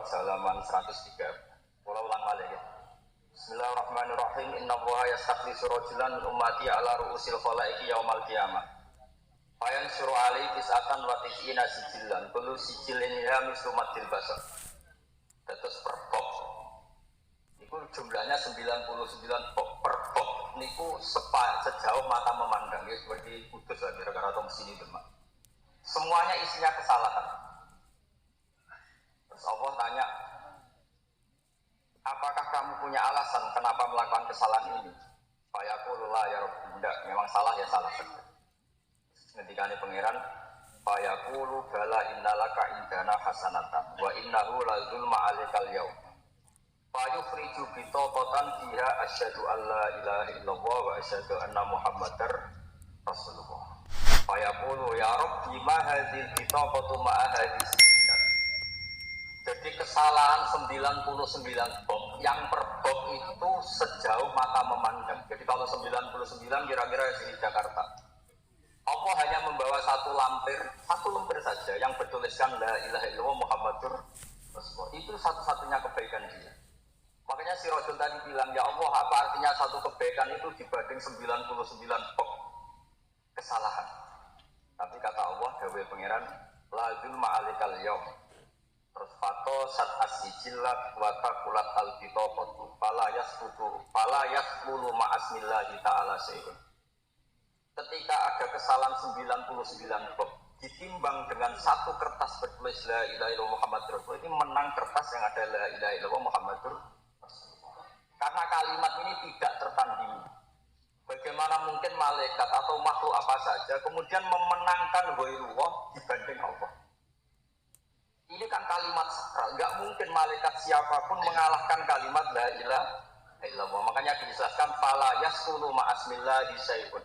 Hujurat halaman 103. Kula ulang balik ya. Bismillahirrahmanirrahim. Innallaha yastakhlisu rajulan min ummati ala ru'usil khalaiqi yaumal qiyamah. Fayan syuru alaihi tis'atan wa tis'ina sijillan. Kullu sijilin ya mislumatil basar. Terus per box niku jumlahnya 99 box. Per box niku sejauh mata memandang ya, seperti Kudus lah kira-kira atau sini Demak. Semuanya isinya kesalahan. Terus Allah tanya, apakah kamu punya alasan kenapa melakukan kesalahan ini? Fayaqulu la ya Rabbi, enggak, memang salah ya salah saja. Ngendikane pangeran, fayaqulu bala innalaka indana hasanatan wa innahu la zulma 'alaikal yaum. Fayukhriju bitaqatan fiha asyhadu an la ilaha illallah wa asyhadu anna muhammadar rasulullah. Fayaqulu ya Rabbi ma hadhil bitaqatu ma hadhis. Jadi kesalahan 99 box, yang per box itu sejauh mata memandang. Jadi kalau 99 kira-kira di Jakarta. Allah hanya membawa satu lembar saja yang bertuliskan la ilaha illallah Muhammadur Rasulullah. Itu satu-satunya kebaikan dia. Makanya si Rasul tadi bilang, ya Allah, apa artinya satu kebaikan itu dibanding 99 box kesalahan. Tapi kata Allah, dawuh pangeran, la zulma 'alaikal yaum. Terus fato sat asijillat wa taqulat al-bitaqatu fala yasqulu ma'asmillahi ta'ala syai'un. Ketika ada kesalahan 99 box ditimbang dengan satu kertas bertulis la ilaha illallah Muhammadur Rasulullah, ini menang kertas yang ada la ilaha illallah Muhammadur Rasulullah. Karena kalimat ini tidak tertandingi. Bagaimana mungkin malaikat atau makhluk apa saja kemudian memenangkan ghairullah dibanding Allah? Ini kan kalimat sakral, nggak mungkin malaikat siapapun mengalahkan kalimat la ilaha illallah. Makanya dijelaskan fala yasqulu ma'asmillahi syai'un.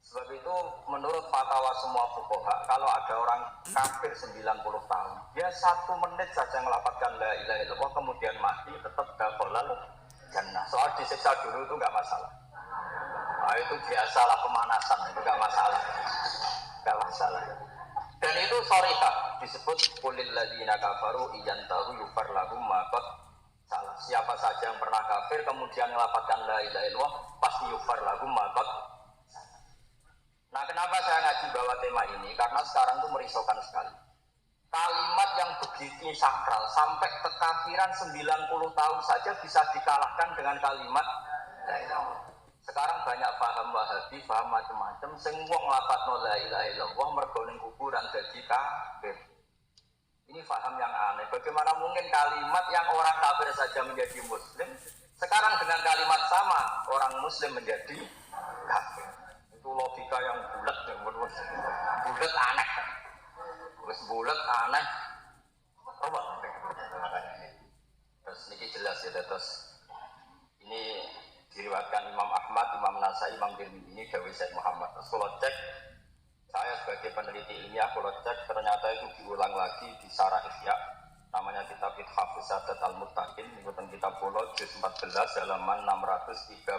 Sebab itu menurut fatwa semua fuqaha, kalau ada orang kafir 90 tahun, dia 1 menit saja melafadzkan la ilaha illallah kemudian mati tetap dakhalal jannah. Soal disiksa dulu itu nggak masalah. Nah, itu biasalah pemanasan, itu nggak masalah. Nggak masalah. Dan itu sharihah disebut qulil ladzina kafaru iyantahu yufar lahum ma qad salah. Siapa saja yang pernah kafir kemudian melafadzkan la ilaha illallah pasti yufar lahum ma qad. Nah, kenapa saya ngaji bawa tema ini? Karena sekarang itu merisaukan sekali. Kalimat yang begitu sakral sampai kekafiran 90 tahun saja bisa dikalahkan dengan kalimat la ilaha. Sekarang banyak paham Wahabi, paham macam-macam sing wong lafadzno la ilaha illallah mergo ning kuburan dadi kafir. Ini paham yang aneh. Bagaimana mungkin kalimat yang orang kafir saja menjadi muslim, sekarang dengan kalimat sama orang muslim menjadi kafir. Itu logika yang bulat, bulat aneh. Bulat aneh. Coba. Terus ini jelas ya, terus ini diriwayatkan Imam Ahmad, Imam Nasai, Imam Tirmidzi, ini dawuh Sayyid Muhammad. Kalau cek, saya sebagai peneliti ilmiah, kalau cek ternyata itu diulang lagi di Syarah Ihya, namanya kitab Ithafuz Sadat Al-Muttaqin, ikutan kitab Polo, juz 14, halaman 636.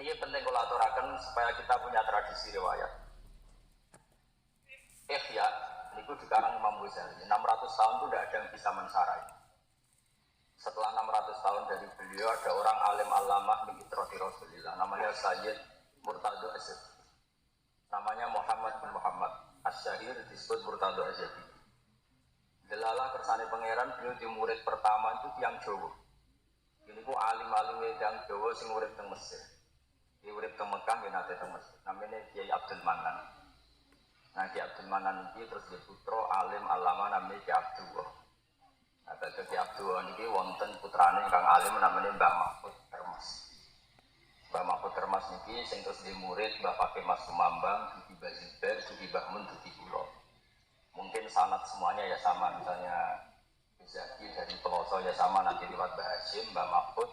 Ini penting kalau aturakan supaya kita punya tradisi riwayat. Ihya, itu dikarang Imam Ghazali, 600 tahun itu tidak ada yang bisa mensarai. Setelah 600 tahun dari beliau ada orang alim alamah min itrati Rasulillah, namanya Sayyid Murtado Asyadi, namanya Muhammad bin Muhammad Asyahir, disebut Murtado Asyadi. Delalah kersane pangeran, beliau di murid pertama itu yang Jawa. Ini ku alim-alim yang Jawa sing urip teng Mesir. Di urip teng Mekah yen ate teng Mesir. Namanya Kiai Abdul Manan. Nah, Kiai Abdul Manan iki terus dia putra alim alamah namanya Kiai Abdullah. Ada Kiai Abdul ini wonten putrane kang alim namanya Mbah Mahfud Termas. Mbah Mahfud Termas niki sing terus di murid Mbah Fakih Mas Kumambang, Duki Bazibar, Duki Bahmun, Duki Kulo. Mungkin sanad semuanya ya sama, misalnya Zaki dari Peloso ya sama, nanti lewat Mbah Hashim, Mbah Mahfud,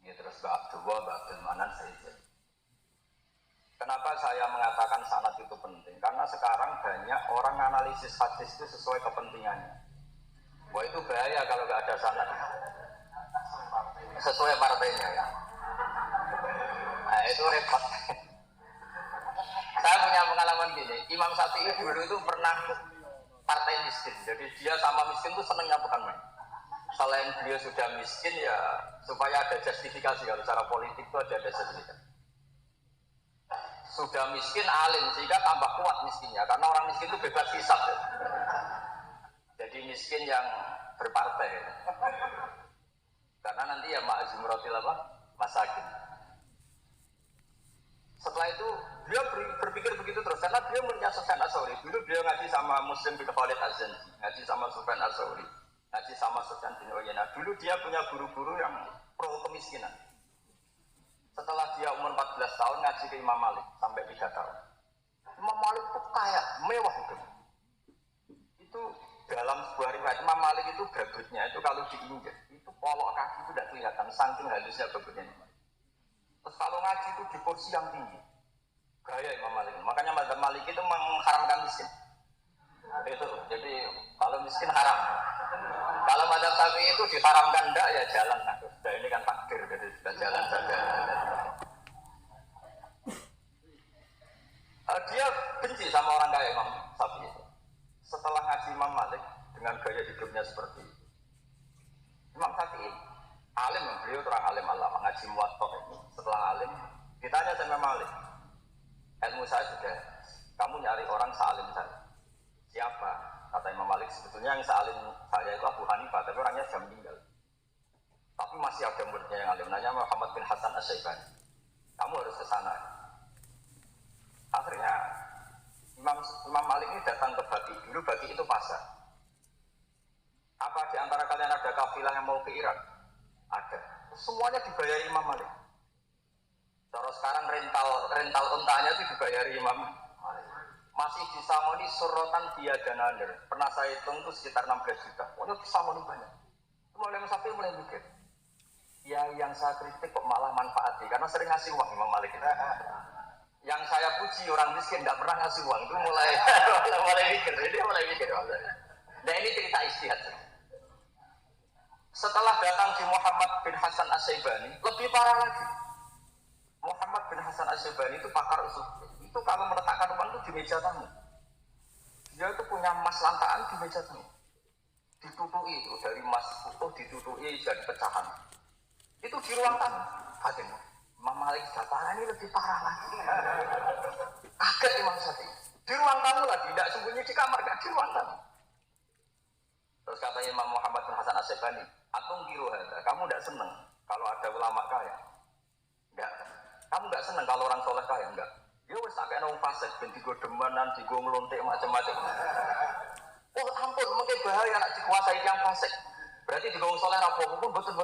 ya terus Mbah Abdullah, Mbah Abdul Manan saja. Kenapa saya mengatakan sanad itu penting? Karena sekarang banyak orang analisis hadis itu sesuai kepentingannya. Wah, itu bahaya kalau nggak ada sanad. Sesuai partainya ya. Nah, itu repot. Saya punya pengalaman gini, Imam Syafi'i dulu itu pernah partai miskin. Jadi dia sama miskin tuh senengnya bukan main. Selain beliau sudah miskin ya supaya ada justifikasi kalau cara politik itu ada justifikasi. Sudah miskin alim sehingga tambah kuat miskinnya karena orang miskin itu bebas hisab. Ya. Jadi miskin yang berpartai. Ya. Karena nanti ya ma'zumratil apa? Masakin. Setelah itu beliau berpikir begitu terus karena beliau punya Sufyan Ats-Tsauri. Dulu beliau ngaji sama Muslim bin Khalid Az-Zanji, ngaji sama Sufyan Ats-Tsauri, ngaji sama Sufyan bin Uyainah. Dulu dia punya guru-guru yang pro kemiskinan. Setelah dia umur 14 tahun ngaji ke Imam Malik sampai 3 tahun. Imam Malik itu kaya, mewah itu. Itu dalam sebuah riwayat Imam Malik itu gabutnya itu kalau diinjak itu polok kaki itu tidak kelihatan saking halusnya gabutnya. Terus kalau ngaji itu di kursi yang tinggi. Gaya Imam Malik. Makanya mazhab Malik itu mengharamkan miskin. Itu. Jadi kalau miskin haram. Kalau mazhab Syafi'i itu diharamkan enggak ya jalan. Nah, ini kan takdir jadi sudah jalan saja. Dia benci sama orang kaya Imam Syafi'i itu. Setelah ngaji Imam Malik dengan gaya hidupnya seperti itu. Imam Syafi'i alim, beliau orang alim Allah ngaji Muwatta ini. Setelah alim, ditanya sama Malik, ilmu saya sudah, kamu nyari orang sealim saya. Siapa? Kata Imam Malik, sebetulnya yang sealim saya itu Abu Hanifah, tapi orangnya sudah meninggal. Tapi masih ada muridnya yang alim, namanya Muhammad bin Hasan Asy-Syaibani. Kamu harus ke sana. Akhirnya Imam Malik ini datang ke Baqi. Dulu Baqi itu pasar. Apa di antara kalian ada kafilah yang mau ke Irak? Ada. Semuanya dibayari Imam Malik. Terus sekarang rental untanya itu dibayari Imam Malik. Masih disamoni sorotan dia dan Nadir. Pernah saya hitung itu sekitar 16 juta. Pokoknya disamoni banyak. Mulai Syafi'i mulai mikir. Ya yang saya kritik kok malah manfaati karena sering ngasih uang Imam Malik. Yang saya puji orang miskin tidak pernah ngasih uang itu mulai mikir. Jadi dia mulai mikir. Nah ini cerita istihad. Setelah datang di Muhammad bin Hasan Asy-Syaibani, lebih parah lagi. Muhammad bin Hasan Asy-Syaibani itu pakar usul. Itu kalau meletakkan uang itu di meja tamu. Dia itu punya emas lantaan di meja tamu. Ditutui itu dari emas utuh ditutui jadi pecahan. Itu di ruang tamu. Hadir. Imam Malik parah ini lebih parah lagi. Kaget Imam Syafi'i. Di ruang tamu lagi, tidak sembunyi di kamar, tidak di ruang tamu. Terus kata Imam Muhammad bin Hasan Asy-Syaibani, atung kiru hadza, kamu tidak senang kalau ada ulama kaya? Enggak. Kamu enggak senang kalau orang soleh kaya? Enggak. Ya wis tak kena wong fasik ben digo demenan, digo nglontik macam-macam. Oh ampun, mungkin bahaya nak dikuasai yang fasik. Berarti digo wong soleh rapo pun boten.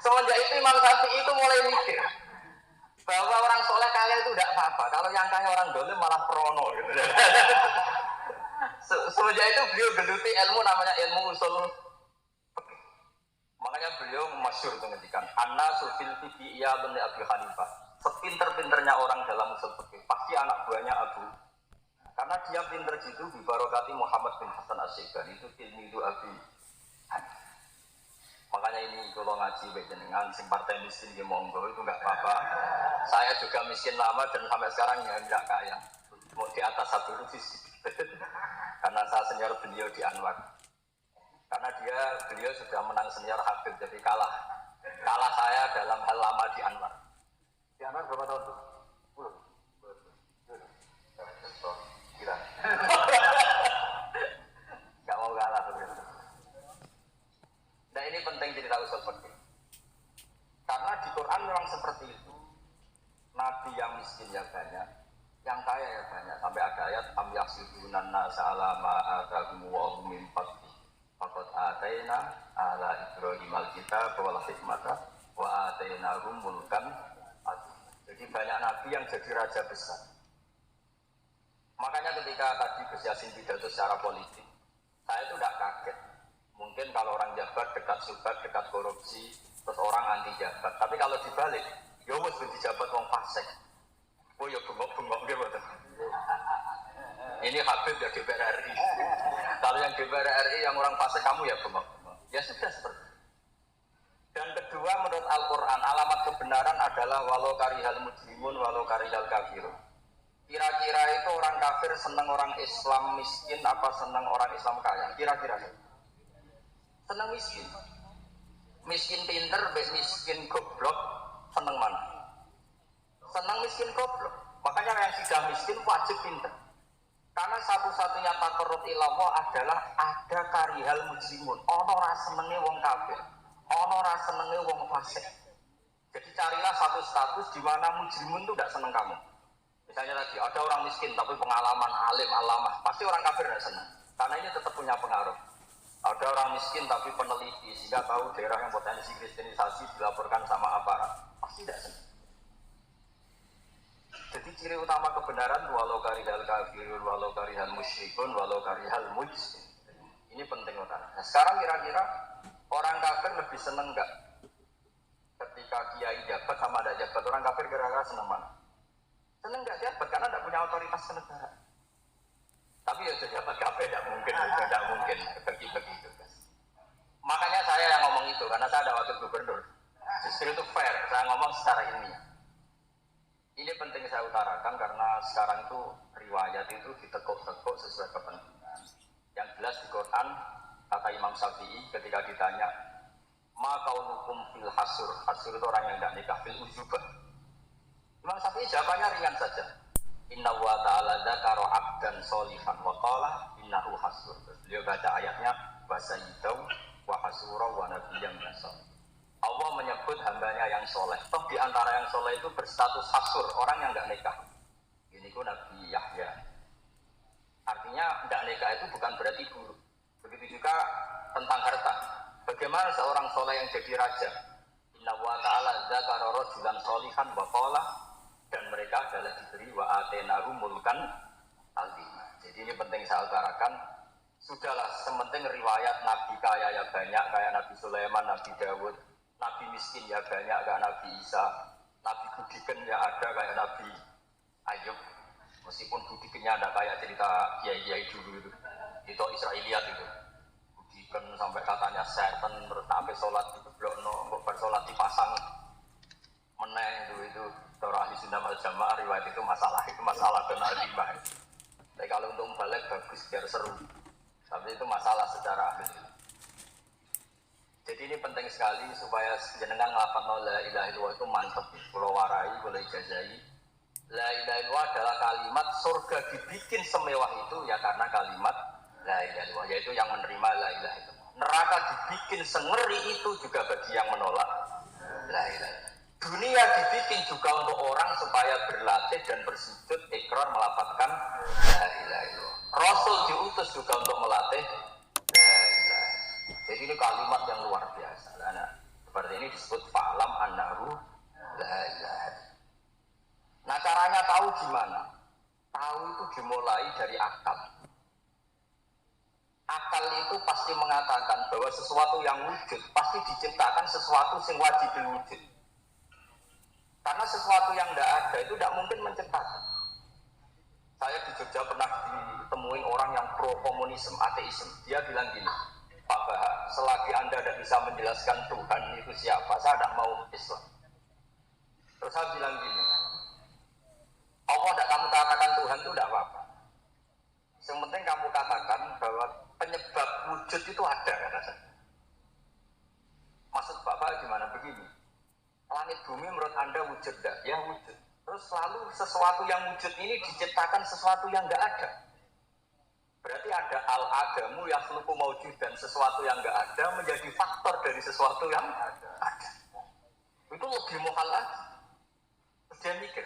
Semenjak itu Imam Syafi'i itu mulai mikir bahwa orang soleh kaya itu tidak apa-apa. Kalau yang kaya orang dolim malah prono gitu. Semenjak itu beliau geluti ilmu namanya ilmu usul. Makanya beliau masyhur menghentikan An-nasu fil fiqhi iyadun li Abi Hanifah. Sepinter-pinternya orang dalam usul fikih pasti anak buahnya Abu. Karena dia pinter gitu bi barokati Muhammad bin Hasan Asy-Syaibani itu tilmidu Abi. Makanya ini kalau ngaji baik jenengan sing partai miskin di monggo itu enggak apa-apa. Saya juga miskin lama dan sampai sekarang ya enggak kaya. Mau di atas satu rupiah. Karena saya senior beliau di Anwar. Karena beliau sudah menang senior Habib jadi kalah saya dalam hal lama di Anwar. Di Anwar berapa tahun tuh? 10. Kira. Enggak mau kalah sebenarnya. Nah ini penting cerita usul fikih. Karena di Quran memang seperti itu. Nabi yang miskin ya banyak, yang kaya ya banyak. Sampai ada ayat am yahsuduna nasa ala ma atahum wa hum min fadli. Faqad ataina ala Ibrahim al-kitab wal hikmata wa atainahum mulkan azim. Jadi banyak nabi yang jadi raja besar. Makanya ketika tadi Gus Yasin pidato secara politik, saya itu tidak kaget. Mungkin kalau orang jabat dekat subat, dekat korupsi, terus orang anti jabat. Tapi kalau dibalik, ya wis dijabat wong fasik. Oh ya bengok-bengok gitu. Ini Habib ya DPR RI. Kalau yang DPR RI yang orang fasik kamu ya bengok-bengok. Ya sudah seperti itu. Dan kedua menurut Al-Quran alamat kebenaran adalah walau karihal mujrimun walau karihal kafirun. Kira-kira itu orang kafir seneng orang Islam miskin apa seneng orang Islam kaya? Kira-kira seneng miskin. Miskin pinter, miskin goblok, seneng mana? Seneng miskin goblok. Makanya yang sudah miskin wajib pinter. Karena satu-satunya takarrub ilallah adalah ada karihal mujrimun. Ono ra senenge wong kafir, ono ra senenge wong fasik. Jadi carilah satu status di mana mujrimun itu tidak seneng kamu. Misalnya tadi ada orang miskin tapi pengalaman alim alamah, pasti orang kafir tidak senang. Karena ini tetap punya pengaruh. Ada orang miskin tapi peneliti sehingga tahu daerah yang potensi kristenisasi dilaporkan sama aparat, pasti tidak senang. Jadi ciri utama kebenaran walau karihal kafirun, walau karihal musyrikun, walau karihal mujrim. Ini penting utama. Nah, sekarang kira-kira orang kafir lebih seneng enggak ketika kiai jabat sama ada jabat? Orang kafir kira-kira seneng mana? Seneng enggak jabat karena tidak punya otoritas kenegaraan. Tapi ya jabat kafir tidak mungkin, tidak mungkin bagi-bagi tugas. Makanya saya yang ngomong itu karena saya ada wakil gubernur. Justru itu fair, saya ngomong secara ilmiah. Ini penting saya utarakan karena sekarang itu riwayat itu ditekuk-tekuk sesuai kepentingan. Yang jelas di Quran kata Imam Syafi'i ketika ditanya ma kaunukum fil hasur, hasur itu orang yang tidak nikah, fil ujubah. Imam Syafi'i jawabannya ringan saja. Inna wa ta'ala dzakara 'abdan sholihan wa qala innahu hasur. Beliau baca ayatnya wa sayyidaw wa hasura wa nabiyyam nasab. Allah menyebut hambanya yang soleh. Toh di antara yang soleh itu berstatus hasur, orang yang tidak nikah. Ini ku Nabi Yahya. Artinya tidak nikah itu bukan berarti buruk. Begitu juga tentang harta. Bagaimana seorang soleh yang jadi raja? Inna wa ta'ala dzakara rajulan sholihan wa qala, dan mereka adalah diberi wa atenahu mulkan azima. Jadi ini penting saya utarakan. Sudahlah, sementing riwayat Nabi kaya ya banyak, kayak Nabi Sulaiman, Nabi Dawud. Nabi miskin ya banyak, kayak Nabi Isa. Nabi budiken ya ada, kayak Nabi Ayub. Meskipun budikennya ada kayak cerita kiai-kiai dulu itu. Itu Israeliat itu. Budiken sampai katanya setan, terus sampai sholat di blokno, bersolat dipasang. Meneng itu Torah ahli sunnah wal jamaah, riwayat itu masalah penaltimah. Tapi kalau untuk balik bagus biar seru. Tapi itu masalah secara ahli. Jadi ini penting sekali supaya jenengan ngelafal la ilaha illallah itu mantep. Pulau warai, boleh ijazai. La ilaha illallah adalah kalimat surga dibikin semewah itu ya karena kalimat la ilaha illallah, yaitu yang menerima la ilaha illallah. Neraka dibikin sengeri itu juga bagi yang menolak la ilaha illallah. Dunia dibikin juga untuk orang supaya berlatih dan bersujud ikrar melafazkan la ilaha illallah. Rasul diutus juga untuk melatih la ilaha. Jadi ini kalimat yang luar biasa. Nah, seperti ini disebut fa'lam annahu la ilaha. Nah, caranya tahu gimana? Tahu itu dimulai dari akal. Akal itu pasti mengatakan bahwa sesuatu yang wujud pasti diciptakan sesuatu yang wajib wujud. Karena sesuatu yang tidak ada itu tidak mungkin menciptakan. Saya di Jogja pernah ditemuin orang yang pro komunisme, ateisme. Dia bilang gini, Pak Bahak, selagi Anda tidak bisa menjelaskan Tuhan itu siapa, saya tidak mau Islam. Terus saya bilang gini, Allah tidak kamu katakan Tuhan itu tidak apa-apa. Yang penting kamu katakan bahwa penyebab wujud itu ada, kata saya. Maksud Bapak gimana? Begini, langit bumi menurut Anda wujud tidak? Ya wujud. Terus selalu sesuatu yang wujud ini diciptakan sesuatu yang tidak ada. Berarti ada al-adamu yakhluqu mawjud, dan sesuatu yang tidak ada menjadi faktor dari sesuatu yang ada. Itu lebih muhal lagi. Terus dia mikir,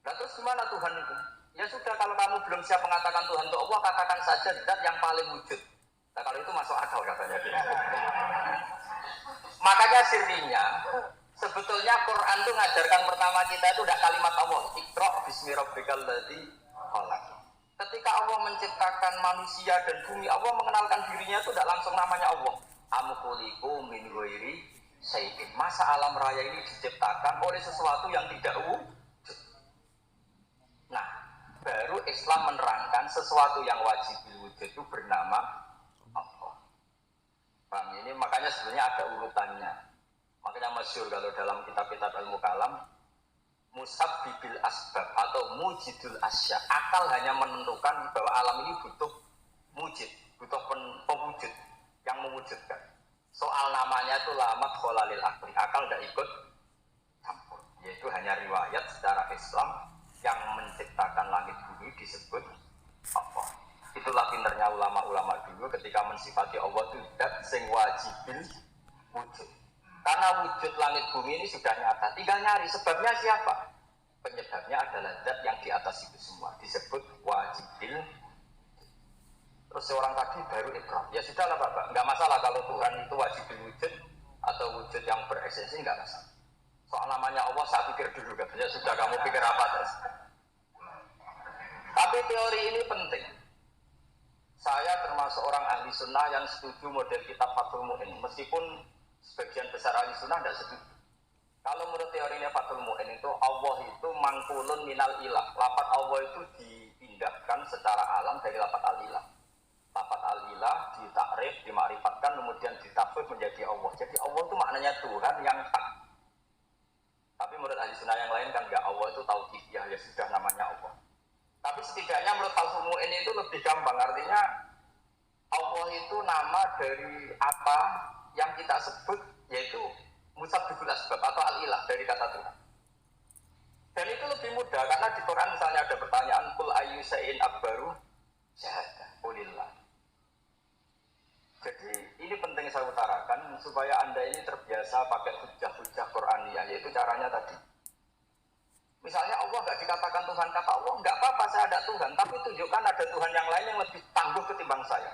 nah terus gimana Tuhan itu? Ya sudah, kalau kamu belum siap mengatakan Tuhan itu Allah, katakan saja zat yang paling wujud. Nah kalau itu masuk akal katanya dia. Makanya sirinya, sebetulnya Quran itu ngajarkan pertama kita itu udah kalimat Allah, Iqra bismi rabbikal ladzi khalaq. Ketika Allah menciptakan manusia dan bumi, Allah mengenalkan dirinya itu tidak langsung namanya Allah. Amkuliku min ghairi syai'in. Masa alam raya ini diciptakan oleh sesuatu yang tidak wujud. Nah, baru Islam menerangkan sesuatu yang wajib wujud itu bernama Allah. Paham ini? Makanya sebenarnya ada urutannya. Makanya masyhur kalau dalam kitab-kitab ilmu kalam, musabbibil asbab atau mujidul asya. Akal hanya menentukan bahwa alam ini butuh mujid, butuh pemwujud yang mewujudkan. Soal namanya itu lamat kholalil akli, akal tidak ikut campur. Yaitu hanya riwayat secara Islam yang menciptakan langit bumi disebut Allah. Itulah pinternya ulama-ulama dulu ketika mensifati Allah itu tidak sing wajibil wujud. Karena wujud langit bumi ini sudah nyata, tinggal nyari sebabnya siapa? Penyebabnya adalah zat yang di atas itu semua, disebut wajibil. Terus seorang tadi baru ikrar, ya sudahlah Bapak, nggak masalah kalau Tuhan itu wajibil wujud atau wujud yang beresensi, nggak masalah. Soal namanya Allah saya pikir dulu, katanya sudah kamu pikir apa terus. Tapi teori ini penting. Saya termasuk orang ahli sunnah yang setuju model kitab Fathul Mu'in, meskipun sebagian besar ahli sunnah tidak setuju. Kalau menurut teorinya Fathul Mu'in itu Allah itu mangkulun minal ilah. Lafaz Allah itu dipindahkan secara alam dari lafaz al-ilah. Lafaz al-ilah ditakrif, dima'rifatkan, kemudian ditafsir menjadi Allah. Jadi Allah itu maknanya Tuhan yang tak. Tapi menurut ahli sunnah yang lain kan enggak, Allah itu tauqifiyah, ya sudah namanya Allah. Tapi setidaknya menurut Fathul Mu'in itu lebih gampang, artinya Allah itu nama dari apa yang kita sebut, yaitu musabbibul asbab atau al-ilah dari kata Tuhan. Dan itu lebih mudah karena di Quran misalnya ada pertanyaan kul ayyu syai'in akbaru syahadah qulillah. Jadi ini penting saya utarakan supaya Anda ini terbiasa pakai hujah-hujah Qur'aniyah, yaitu caranya tadi. Misalnya Allah nggak dikatakan Tuhan, kata Allah nggak apa-apa saya ada Tuhan, tapi tunjukkan ada Tuhan yang lain yang lebih tangguh ketimbang saya.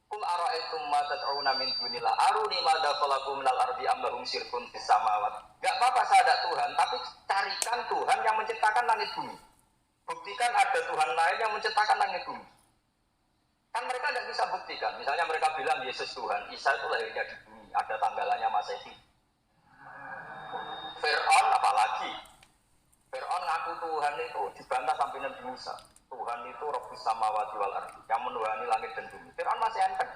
Qul ara'aytum ma tad'una min dunillah aruni madza khalaqu minal ardi am lahum syirkun fis samawat. Enggak apa-apa saya ada Tuhan, tapi carikan Tuhan yang menciptakan langit bumi. Buktikan ada Tuhan lain yang menciptakan langit bumi. Kan mereka tidak bisa buktikan. Misalnya mereka bilang Yesus Tuhan, Isa itu lahirnya di bumi, ada tanggalannya Masehi. Fir'aun apalagi? Fir'aun ngaku Tuhan itu dibantah sampai Nabi Musa. Tuhan itu Rabbus samawati wal ardi, yang menuhani langit dan bumi. Fir'aun masih enteng.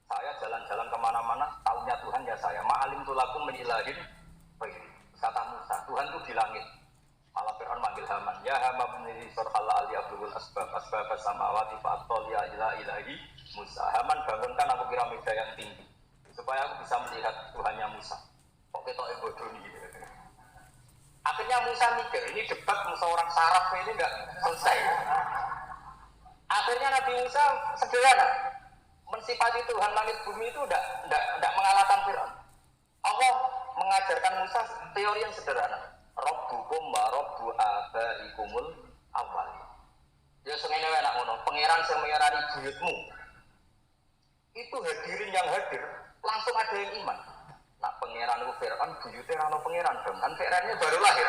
Saya jalan-jalan kemana-mana, taunya Tuhan ya saya. Ma'alim tulakum min ilahin. Kata Musa, Tuhan itu di langit. Malah Fir'aun manggil Haman. Ya Haman meniri surhala ali abdul asbab samawati fa'atol ya ilahi Musa. Haman bangunkan aku piramida yang tinggi supaya aku bisa melihat Tuhannya Musa. Kok kita bodoh nih? Akhirnya Musa mikir, ini debat seorang saraf ini enggak selesai. Akhirnya Nabi Musa sederhana, mensifati Tuhan langit bumi itu enggak mengalahkan Fir'aun. Allah mengajarkan Musa teori yang sederhana. Rabbukum wa rabbu abaikumul awal. Ya sengene wae nak ngono, pangeran sing mengerani buyutmu. Itu hadirin yang hadir, langsung ada yang iman. Nak pangeran itu Fir'aun, buyutnya rano pangeran dong, kan Fir'aunnya baru lahir.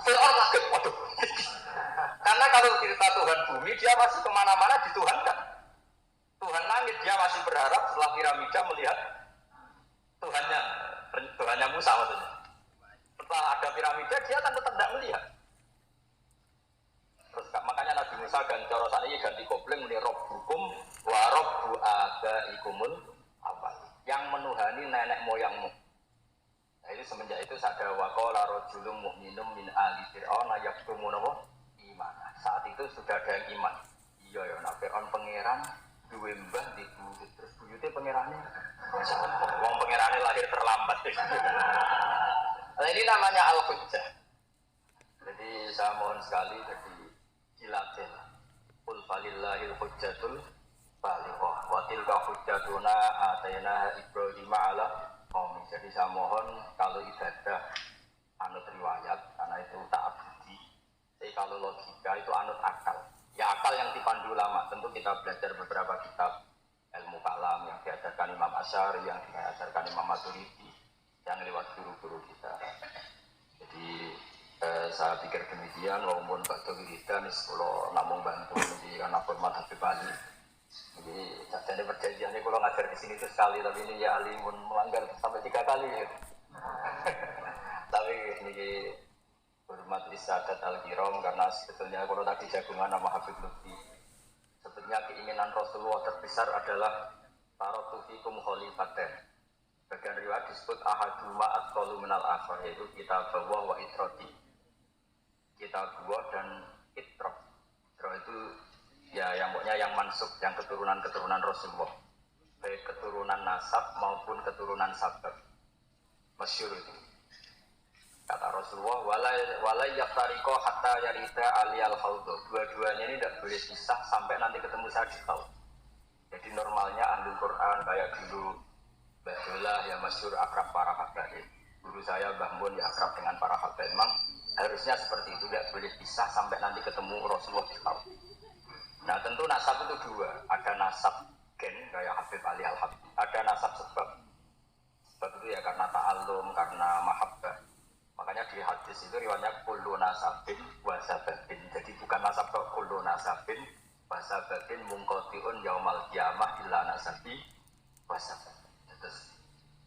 Fir'aun kaget, waduh. Karena kalau cerita Tuhan bumi, dia masih kemana-mana dituhankan. Tuhan langit, dia masih berharap setelah piramida melihat Tuhannya Musa maksudnya. Setelah ada piramida, dia kan tetap tidak melihat. Terus makanya Nabi Musa dan corosan ini ganti kopling menjadi Rabbukum wa rabbu abaikumul awal, yang menuhani nenek moyangmu. Nah itu semenjak itu ada waqala rajulun mu'minun min ali fir'aun yaktumu iman. Saat itu sudah ada yang iman. Iya ya, nak Fir'aun pangeran duwe mbah di buyut, terus buyutnya pangerannya wong pangerannya lahir terlambat. Nah ini namanya al-hujjah. Jadi saya mohon sekali jadi dilatih. Qul falillahil hujjatul balighah wa tilka hujjatuna atayna Ibrahim ala qaumi. Jadi saya mohon kalau ibadah anut riwayat karena itu tak abadi. Jadi kalau logika itu anut akal. Ya akal yang dipandu ulama. Tentu kita belajar beberapa kitab ilmu kalam yang diajarkan Imam Asy'ari, yang diajarkan Imam Maturidi, yang lewat guru-guru kita. Jadi saya pikir demikian. Walaupun Pak Wiridan kalau namun bantu di anak format Habib Bali. Jadi jadi perjanjian ini kalau ngajar di sini itu sekali, tapi ini ya Ali melanggar sampai 3 kali. Ya. Tapi ini hormat Isadat Al-Kiram karena sebetulnya kalau tadi jagungan sama Habib Lutfi, sebetulnya keinginan Rasulullah terbesar adalah tarotu fikum khalifatan. Bagian riwayat disebut ahaduma at-tolu minal akhir, yaitu kitab buah wa itroti. Kitab buah dan itrot. Itrot itu ya yang pokoknya yang mansub, yang keturunan-keturunan Rasulullah. Baik keturunan nasab maupun keturunan sabab. Masyhur itu. Kata Rasulullah, walai yaftariqo hatta yarida aliyal haudhu. Dua-duanya ini tidak boleh pisah sampai nanti ketemu saya di haud. Jadi normalnya ahli Quran kayak dulu Mbah Dolah yang masyhur akrab para habaib. Guru saya Mbah Mun ya akrab dengan para habaib. Memang harusnya seperti itu, tidak boleh pisah sampai nanti ketemu Rasulullah di haud. Nah tentu nasab itu dua, ada nasab gen kayak Habib Ali Al-Habib, ada nasab sebab. Sebab itu ya karena ta'allum, karena mahabbah. Makanya di hadis itu riwayatnya kullu nasabin wa sababin. Jadi bukan nasab kok, kullu nasabin wa sababin mungqati'un yaumal qiyamah illa nasabi wa sababin. Terus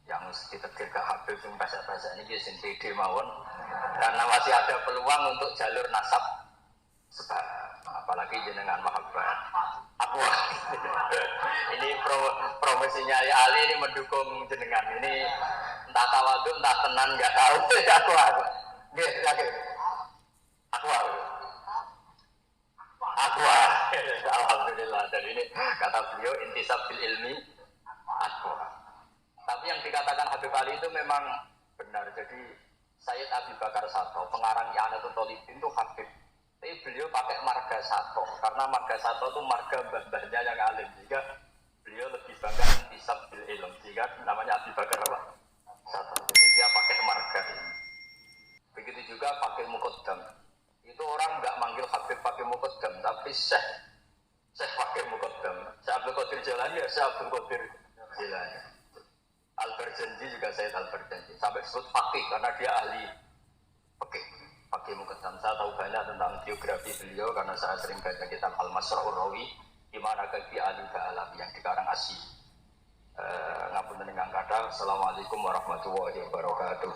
yang mesti ditetir ke Habib yang bahasa-bahasa ini sing pede mawon karena masih ada peluang untuk jalur nasab sebab apalagi jenengan mahabbah. Aku ini promosinya Ali ini mendukung jenengan ini. Entah tawadhu, entah tenan, nggak tahu. Aku. Nggih, yakin. Aku. Alhamdulillah. Dan ini kata beliau intisab bil ilmi aku. Tapi yang dikatakan Habib Ali itu memang benar. Jadi Sayyid Abi Bakar Sato, pengarang I'anatul Thalibin itu Habib. Tapi beliau pakai marga Sato karena marga Sato itu marga mbah-mbahnya yang alim. Jika beliau lebih bangga intisab bil ilm. Jika namanya Abi Bakar apa? Satu. Jadi dia pakai marga. Begitu juga pakai muqaddam. Itu orang nggak manggil Habib pakai muqaddam, tapi Syekh pakai muqaddam. Syekh Abdul Qadir Jilani ya Syekh Abdul Qadir Jilani. Al-Barjanji juga Sayyid Al-Barjanji. Sampai disebut fakih karena dia ahli fakih. Pakai muqaddam. Saya tahu banyak tentang biografi beliau karena saya sering baca kitab Al-Masra'ur Rawi di mana kaki Ali Ba'alam yang dikarang Asyi. Ngapunten ingkang kathah. Assalamualaikum warahmatullahi wabarakatuh.